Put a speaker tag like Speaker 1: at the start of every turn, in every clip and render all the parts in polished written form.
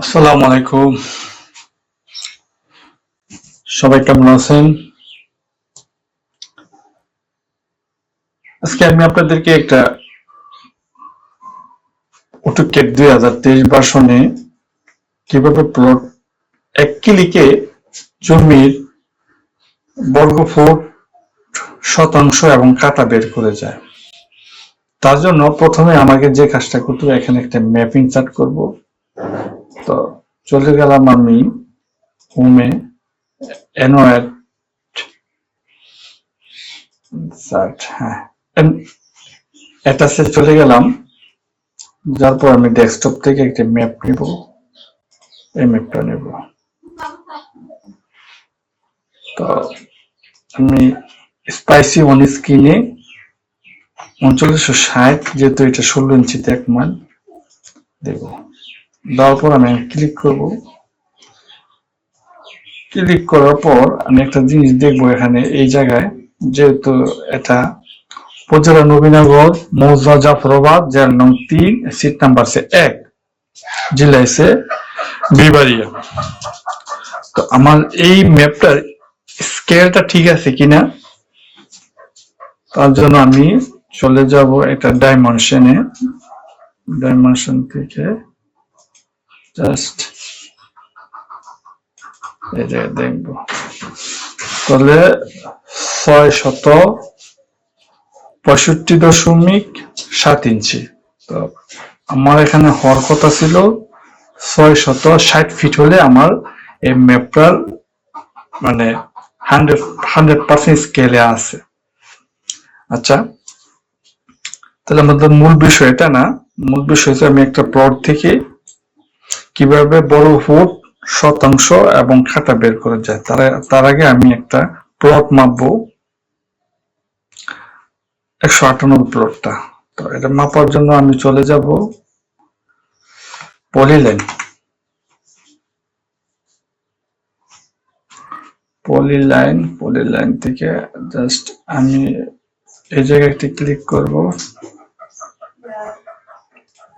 Speaker 1: আসসালামু আলাইকুম। সবাই কেমন আছেন? আজকে আমি আপনাদেরকে একটা অটোক্যাড 2023 ভার্সনে কিভাবে প্লট 1 ক্লিকে জমির বর্গফুট, শতাংশ এবং কাঠা বের করে যায়। তার জন্য প্রথমে আমাকে যে কাজটা করতে হবে, এখানে একটা ম্যাপিং চার্ট করব। তো চলে গেলাম আমি হোমে, অ্যানোয়েট চার্ট, হ্যাঁ, অ্যাটাচে চলে গেলাম। যার পর আমি ডেস্কটপ থেকে একটা ম্যাপ নেব, এই ম্যাপটা নেব। তো আমি স্পাইসি ওয়ান স্ক্রিনে 3960, যেহেতু এটা 16 ইঞ্চিতে 1 মান দেব। দেওয়ার পর আমি ক্লিক করব। ক্লিক করার পর আমি একটা জিনিস দেখবো এখানে, এই জায়গায় যেহেতু এটা উপজেলা নবীনগর, মৌজা জাফরাবাদ, জেলা নং 3, সিট নাম্বার সে 1, জেলা সে বিবাড়িয়া। তো আমার এই ম্যাপটার স্কেলটা ঠিক আছে কিনা তার জন্য আমি চলে যাব একটা ডাইমেনশনে। ডাইমেনশন থেকে জাস্ট এই যে দেখবো, তাহলে 665.7 ইঞ্চি। তো আমার এখানে হওয়ার কথা ছিল 660 ফিট হলে আমার এই ম্যাপটার মানে 100% স্কেলে আছে। আচ্ছা, তাহলে আমাদের মূল বিষয় এটা না, মূল বিষয় হচ্ছে আমি একটা প্লট থেকে কিভাবে বড় ফুট, শতাংশ এবং কাঠা বের করা যায়। তার আগে আমি একটা প্লট মাপবো, 198 প্লটটা। তো এটা মাপার জন্য আমি চলে যাব পলিলাইন। পলিলাইন থেকে জাস্ট আমি এই জায়গাতে ক্লিক করব,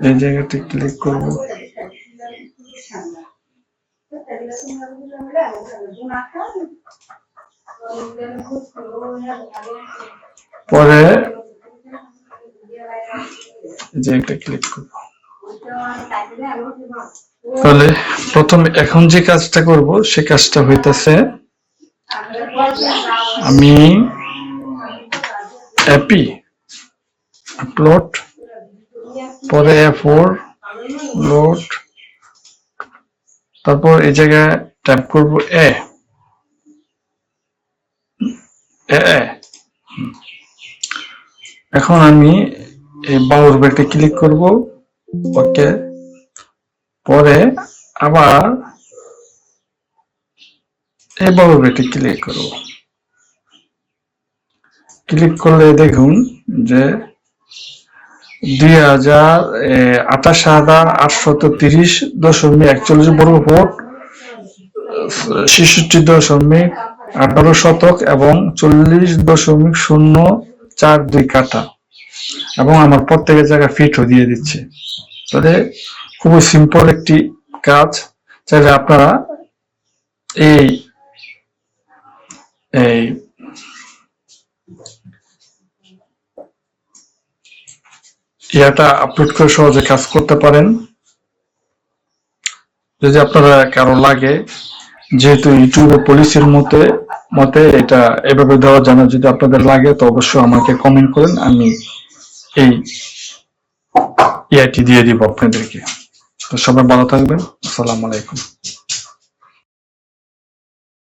Speaker 1: এই জায়গাতে ক্লিক করব। পরে জায়গাটা ক্লিক করব। তাহলে প্রথমে এখন যে কাজটা করব সে কাজটা হইতেছে, আমি এপি প্লট, পরে A4 লোড, তারপর এই জায়গায় টাইপ করব এ। এখন আমি এই বাউর ব্যাগটা ক্লিক করব, ওকে। পরে আবার এই বাউর ব্যাগটা ক্লিক করব। ক্লিক করলে দেখুন যে 28,830.41 বর্গ ফুট, 66.18 শতক এবং 40.042 কাঠা, এবং আমার প্রত্যেকের জায়গায় ফিটও দিয়ে দিচ্ছে। তাহলে খুবই সিম্পল একটি কাজ। চাইলে আপনারা এই ইয়াটা আপলোড করে সহজে কাজ করতে পারেন। যদি আপনারা কারো লাগে, যেহেতু ইউটিউবের পলিসির মতে এটা এভাবে দেওয়া জানা, যদি আপনাদের লাগে তো অবশ্যই আমাকে কমেন্ট করেন, আমি এই ইয়াটি দিয়ে দিব আপনাদেরকে। তো সবাই ভালো থাকবেন। আসসালামু আলাইকুম।